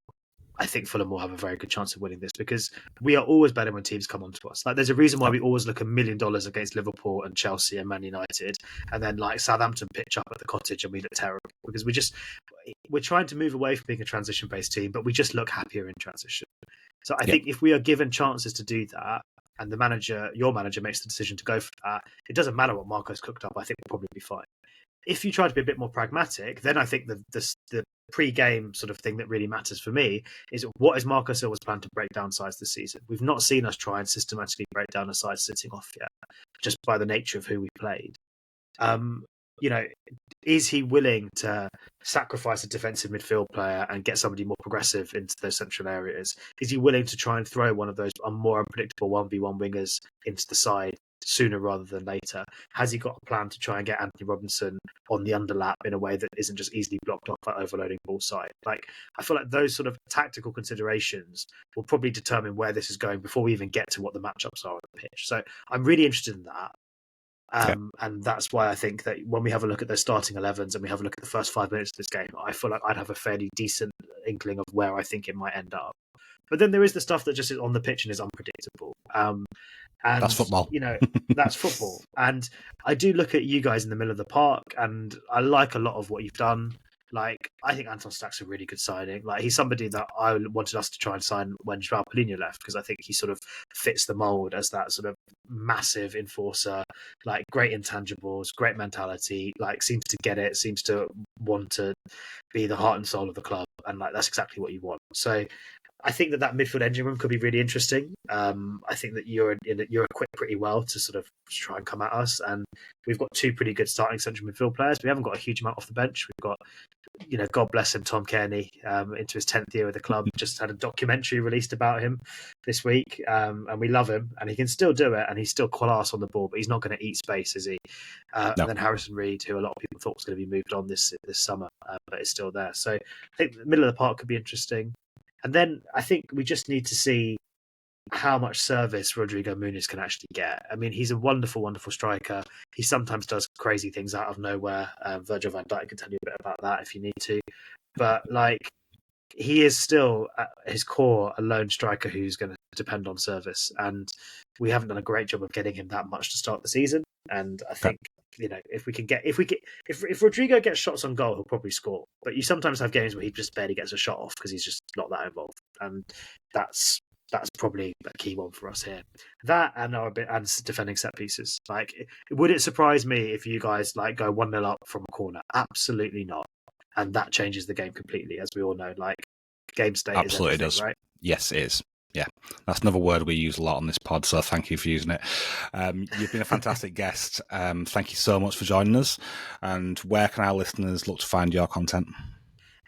I think Fulham will have a very good chance of winning this because we are always better when teams come onto us. Like, there's a reason why we always look $1 million against Liverpool and Chelsea and Man United, and then like Southampton pitch up at the Cottage and we look terrible because we're trying to move away from being a transition-based team, but we just look happier in transition. So I think if we are given chances to do that, and your manager makes the decision to go for that, it doesn't matter what Marco's cooked up. I think we'll probably be fine. If you try to be a bit more pragmatic, then I think the pre-game sort of thing that really matters for me is what is Marco Silva's plan to break down sides this season? We've not seen us try and systematically break down a side sitting off yet, just by the nature of who we played. Is he willing to sacrifice a defensive midfield player and get somebody more progressive into those central areas? Is he willing to try and throw one of those more unpredictable 1v1 wingers into the side sooner rather than later? Has he got a plan to try and get Anthony Robinson on the underlap in a way that isn't just easily blocked off by overloading ball side? Like, I feel like those sort of tactical considerations will probably determine where this is going before we even get to what the matchups are on the pitch. So I'm really interested in that. And that's why I think that when we have a look at their starting 11s and we have a look at the first 5 minutes of this game, I feel like I'd have a fairly decent inkling of where I think it might end up. But then there is the stuff that just is on the pitch and is unpredictable. And that's football. That's football. And I do look at you guys in the middle of the park, and I like a lot of what you've done. Like, I think Anton Stack's a really good signing. Like, he's somebody that I wanted us to try and sign when Joao Paulinho left, because I think he sort of fits the mold as that sort of massive enforcer, like great intangibles, great mentality, like seems to get it, seems to want to be the heart and soul of the club. And like, that's exactly what you want. So I think that midfield engine room could be really interesting. I think that you're equipped pretty well to sort of try and come at us. And we've got 2 pretty good starting central midfield players. We haven't got a huge amount off the bench. We've got, God bless him, Tom Kearney, into his 10th year with the club. Just had a documentary released about him this week. And we love him, and he can still do it, and he's still class on the ball, but he's not going to eat space, is he? No. And then Harrison Reed, who a lot of people thought was going to be moved on this summer, but is still there. So I think the middle of the park could be interesting. And then I think we just need to see how much service Rodrigo Muniz can actually get. I mean, he's a wonderful, wonderful striker. He sometimes does crazy things out of nowhere. Virgil van Dijk can tell you a bit about that if you need to. But, like, he is still, at his core, a lone striker who's going to depend on service. And we haven't done a great job of getting him that much to start the season. And I think, if Rodrigo gets shots on goal, he'll probably score. But you sometimes have games where he just barely gets a shot off because he's just not that involved. And that's probably a key one for us here. That and defending set pieces. Like, would it surprise me if you guys like go 1-0 up from a corner? Absolutely not. And that changes the game completely, as we all know. Like, game state absolutely is everything, does. Right? Yes, it is. Yeah, that's another word we use a lot on this pod, so thank you for using it. You've been a fantastic guest. Thank you so much for joining us. And where can our listeners look to find your content?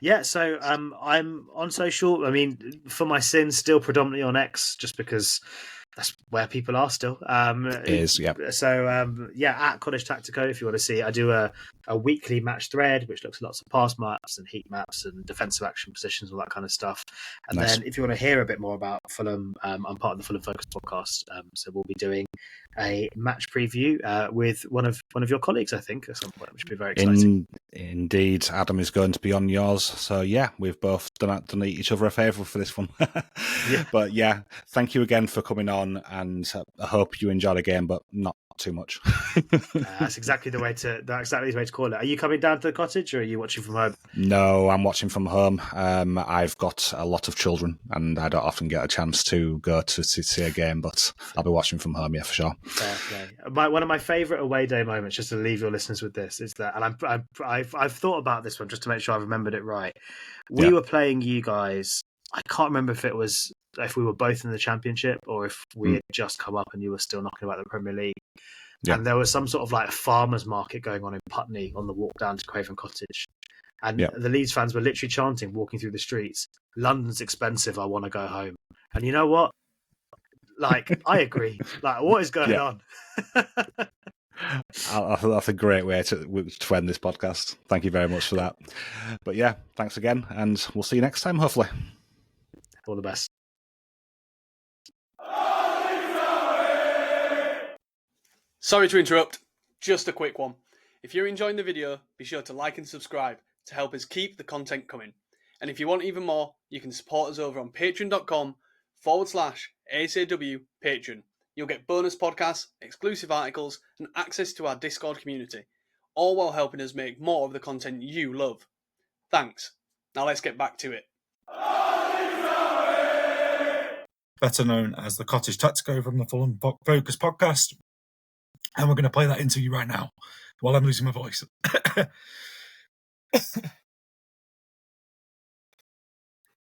Yeah, so I'm on social. I mean, for my sins, still predominantly on X, just because that's where people are still. It is, yeah. So, at Cottage Tactico, if you want to see, I do a weekly match thread, which looks at lots of pass maps and heat maps and defensive action positions, all that kind of stuff. And nice. Then if you want to hear a bit more about Fulham, I'm part of the Fulham Focus podcast. So we'll be doing a match preview with one of your colleagues, I think, at some point, which would be very exciting. Indeed, Adam is going to be on yours. So yeah, we've both done each other a favour for this one. Yeah. But yeah, thank you again for coming on, and I hope you enjoy the game, but not too much. That's exactly the way to call it. Are you coming down to the Cottage, or are you watching from home? No, I'm watching from home. I've got a lot of children, and I don't often get a chance to go to see a game, but I'll be watching from home, yeah, for sure. Okay. One of my favourite away day moments, just to leave your listeners with this, is that, and I've thought about this one just to make sure I remembered it right. We were playing you guys. I can't remember if we were both in the Championship or if we had just come up and you were still knocking about the Premier League. Yeah. And there was some sort of like farmers market going on in Putney on the walk down to Craven Cottage. And Yeah. the Leeds fans were literally chanting, walking through the streets, "London's expensive, I want to go home." And you know what? Like, I agree. Like, what is going on? I think that's a great way to end this podcast. Thank you very much for that. But yeah, thanks again, and we'll see you next time, hopefully. All the best. Sorry to interrupt, just a quick one. If you're enjoying the video, be sure to like and subscribe to help us keep the content coming. And if you want even more, you can support us over on patreon.com/ASAW Patreon. You'll get bonus podcasts, exclusive articles, and access to our Discord community, all while helping us make more of the content you love. Thanks. Now let's get back to it. Better known as the Cottage Tactico from the Fulham Focus podcast. And we're going to play that into you right now while I'm losing my voice.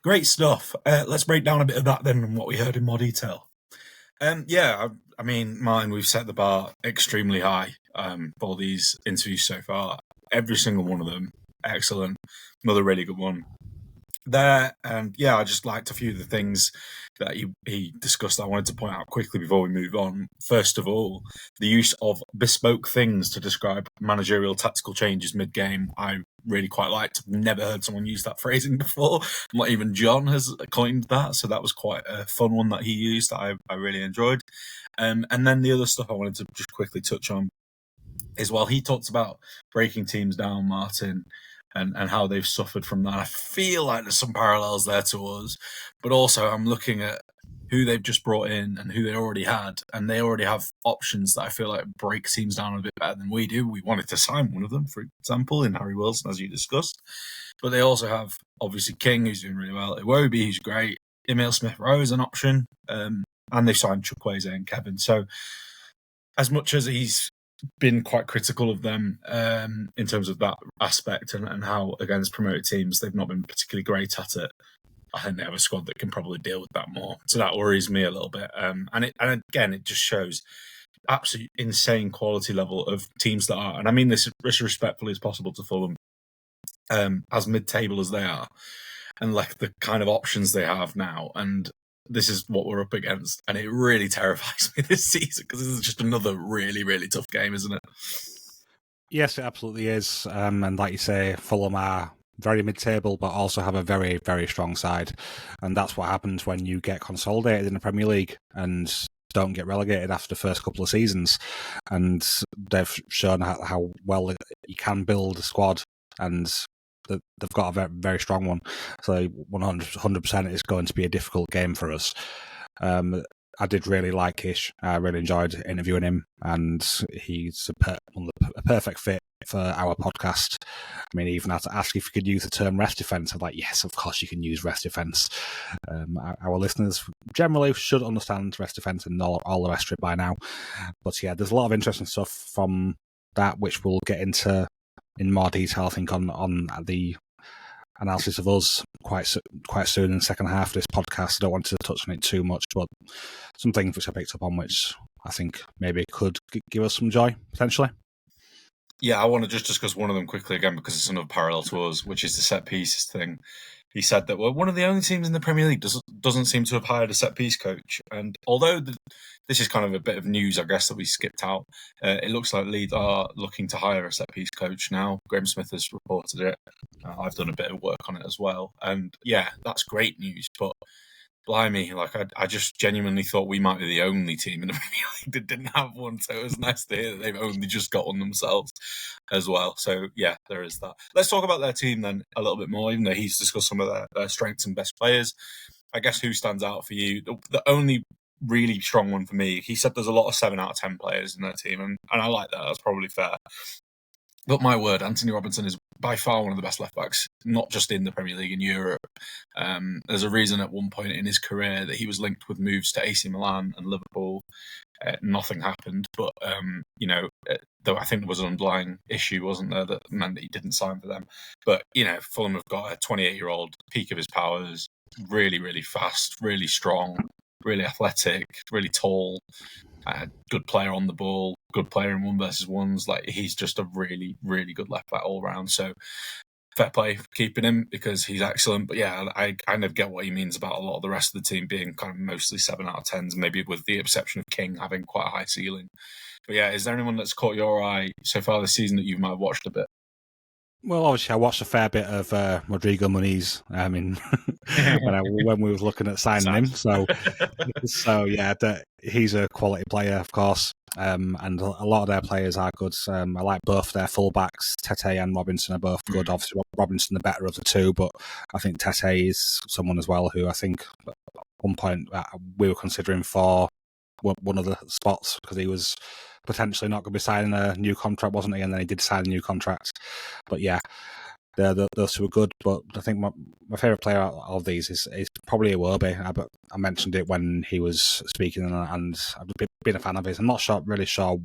Great stuff. Let's break down a bit of that then and what we heard in more detail. I mean, mine, we've set the bar extremely high for these interviews so far. Every single one of them, excellent. Another really good one there. And yeah, I just liked a few of the things that he discussed that I wanted to point out quickly before we move on. First of all, the use of bespoke things to describe managerial tactical changes mid-game, I really quite liked. I've never heard someone use that phrasing before. Not even John has coined that, so that was quite a fun one that he used that I really enjoyed. And then the other stuff I wanted to just quickly touch on is while he talks about breaking teams down, Martin, and how they've suffered from that. I feel like there's some parallels there to us, but also I'm looking at who they've just brought in and who they already had, and they already have options that I feel like break teams down a bit better than we do. We wanted to sign one of them, for example, in Harry Wilson, as you discussed, but they also have, obviously, King, who's doing really well, Iwobi, who's great, Emil Smith-Rowe is an option, and they've signed Chukwueze and Kevin. So as much as he's been quite critical of them in terms of that aspect and how against promoted teams they've not been particularly great at it, I think they have a squad that can probably deal with that more. So that worries me a little bit. And again, it just shows absolute insane quality level of teams that are, and I mean this as respectfully as possible to Fulham, as mid-table as they are, and like the kind of options they have now. And this is what we're up against, and it really terrifies me this season because this is just another really, really tough game, isn't it? Yes, it absolutely is. And like you say, Fulham are very mid-table, but also have a very, very strong side. And that's what happens when you get consolidated in the Premier League and don't get relegated after the first couple of seasons. And they've shown how well you can build a squad, and they've got a very, very strong one. So 100% is going to be a difficult game for us. I did really like Kish. I really enjoyed interviewing him, and he's a perfect fit for our podcast. I mean, he even had to ask if you could use the term rest defence. I'm like, yes, of course you can use rest defence. Our listeners generally should understand rest defence and know all the rest of it by now. But yeah, there's a lot of interesting stuff from that, which we'll get into in more detail, I think, on the analysis of us quite soon in the second half of this podcast. I don't want to touch on it too much, but some things which I picked up on which I think maybe could give us some joy, potentially. Yeah, I want to just discuss one of them quickly again because it's another parallel to us, which is the set pieces thing. He said that we're one of the only teams in the Premier League doesn't seem to have hired a set piece coach. And although this is kind of a bit of news, I guess, that we skipped out, it looks like Leeds are looking to hire a set piece coach now. Graham Smith has reported it. I've done a bit of work on it as well. And yeah, that's great news. But blimey, like I just genuinely thought we might be the only team in the Premier League that didn't have one. So it was nice to hear that they've only just got one themselves as well. So yeah, there is that. Let's talk about their team then a little bit more, even though he's discussed some of their strengths and best players. I guess who stands out for you? The only really strong one for me, he said there's a lot of 7 out of 10 players in their team, and I like that. That's probably fair. But my word, Anthony Robinson is by far one of the best left-backs, not just in the Premier League, in Europe. There's a reason at one point in his career that he was linked with moves to AC Milan and Liverpool. Nothing happened, but, though I think there was an underlying issue, wasn't there, that meant that he didn't sign for them. But, Fulham have got a 28-year-old, peak of his powers, really, really fast, really strong, really athletic, really tall. Good player on the ball, good player in 1 versus 1s. Like, he's just a really, really good left back all round. So fair play for keeping him because he's excellent. But yeah, I kind of get what he means about a lot of the rest of the team being kind of mostly 7 out of 10s, maybe with the exception of King having quite a high ceiling. But yeah, is there anyone that's caught your eye so far this season that you might have watched a bit? Well, obviously, I watched a fair bit of Rodrigo Muniz. I mean, when we was looking at signing him, so yeah, he's a quality player, of course, and a lot of their players are good. I like both their fullbacks, Tete and Robinson are both good. Obviously, Robinson the better of the two, but I think Tete is someone as well who I think at one point we were considering for one of the spots because he was potentially not going to be signing a new contract, wasn't he? And then he did sign a new contract. But yeah, those two are good. But I think my favourite player out of these is probably Iwobi. I mentioned it when he was speaking, and I've been a fan of his. I'm not really sure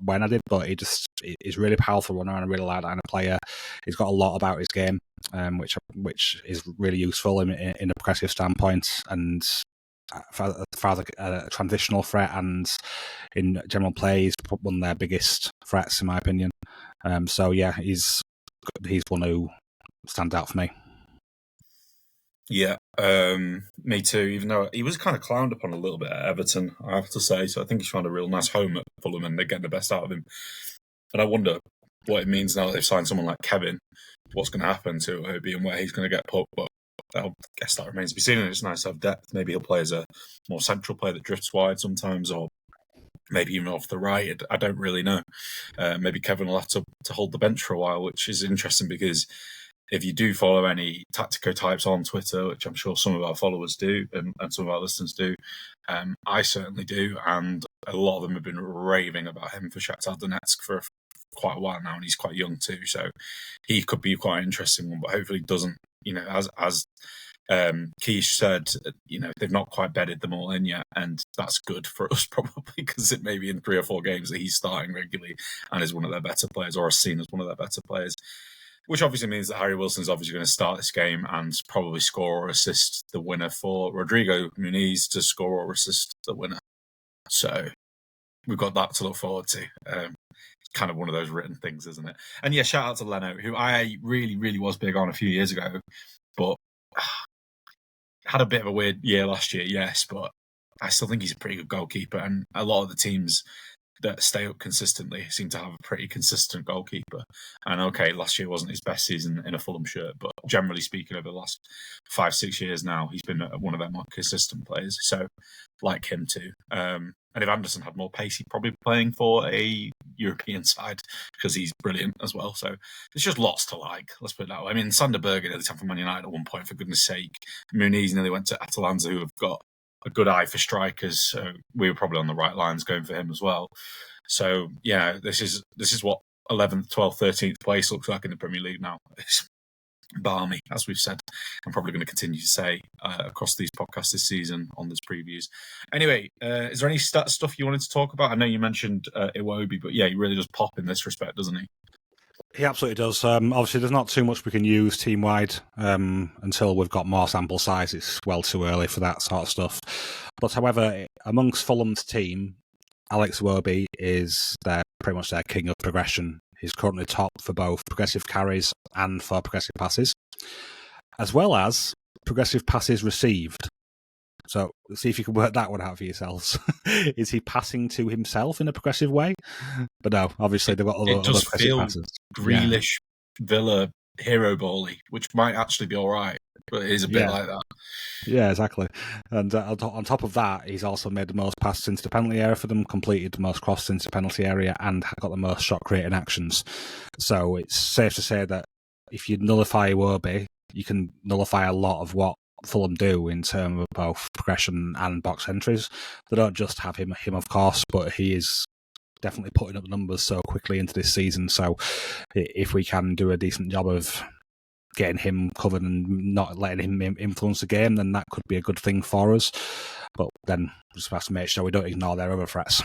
when I did, but he's really powerful runner, and I really like that kind of player. He's got a lot about his game, which is really useful in a progressive standpoint, and for a transitional threat and in general play, he's one of their biggest threats in my opinion. So yeah, he's one who stands out for me. Yeah, me too. Even though he was kind of clowned upon a little bit at Everton, I have to say. So I think he's found a real nice home at Fulham, and they're getting the best out of him. And I wonder what it means now that they've signed someone like Kevin. What's going to happen to Obi and where he's going to get put? But I guess that remains to be seen. And it's nice to have depth. Maybe he'll play as a more central player that drifts wide sometimes, or maybe even off the right. I don't really know. Maybe Kevin will have to hold the bench for a while, which is interesting because if you do follow any Tactico types on Twitter, which I'm sure some of our followers do and some of our listeners do, I certainly do, and a lot of them have been raving about him for Shakhtar Donetsk for quite a while now, and he's quite young too, so he could be quite an interesting one, but hopefully doesn't, as Kish said, they've not quite bedded them all in yet, and that's good for us probably because it may be in 3 or 4 games that he's starting regularly and is one of their better players, or is seen as one of their better players. Which obviously means that Harry Wilson is obviously going to start this game and probably score or assist the winner for Rodrigo Muniz to score or assist the winner. So we've got that to look forward to. It's kind of one of those written things, isn't it? And yeah, shout out to Leno, who I really, really was big on a few years ago, but had a bit of a weird year last year, yes, but I still think he's a pretty good goalkeeper. And a lot of the teams that stay up consistently seem to have a pretty consistent goalkeeper. And okay, last year wasn't his best season in a Fulham shirt, but generally speaking, over the last 5-6 years now, he's been one of their more consistent players. So, like him too. And if Anderson had more pace, he'd probably be playing for a European side because he's brilliant as well. So there's just lots to like. Let's put it that way. I mean, Sander Berge nearly signed for Man United at one point, for goodness sake. Muniz nearly went to Atalanta, who have got a good eye for strikers. So we were probably on the right lines going for him as well. So yeah, this is what 11th, 12th, 13th place looks like in the Premier League now. It's balmy, as we've said. I'm probably going to continue to say across these podcasts this season on this previews. Anyway, is there any stuff you wanted to talk about? I know you mentioned Iwobi, but yeah, he really does pop in this respect, doesn't he? He absolutely does. Obviously, there's not too much we can use team-wide until we've got more sample size. It's well too early for that sort of stuff. But however, amongst Fulham's team, Alex Iwobi is pretty much their king of progression. He's currently top for both progressive carries and for progressive passes, as well as progressive passes received. So see if you can work that one out for yourselves. Is he passing to himself in a progressive way? But no, obviously they've got other progressive passes. Grealish, Villa, hero bally, which might actually be all right, but it is a bit like that. Yeah, exactly. And on top of that, he's also made the most passes into the penalty area for them, completed the most crosses into the penalty area, and got the most shot-creating actions. So it's safe to say that if you nullify Iwobi, you can nullify a lot of what Fulham do in terms of both progression and box entries. They don't just have him of course, but he is definitely putting up numbers so quickly into this season. So if we can do a decent job of getting him covered and not letting him influence the game, then that could be a good thing for us. But then we just have to make sure we don't ignore their other threats.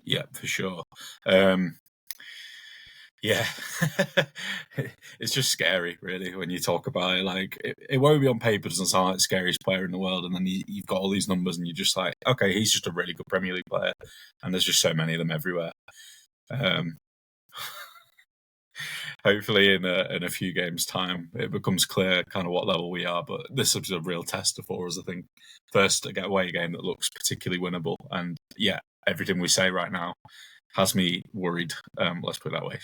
Yeah, for sure. Yeah, it's just scary, really, when you talk about it. Like, it won't be on paper, doesn't sound like the scariest player in the world, and then you've got all these numbers, and you're just like, okay, he's just a really good Premier League player, and there's just so many of them everywhere. hopefully in a few games' time, it becomes clear kind of what level we are. But this is a real tester for us, I think. First, a away game that looks particularly winnable. And yeah, everything we say right now has me worried. Let's put it that way.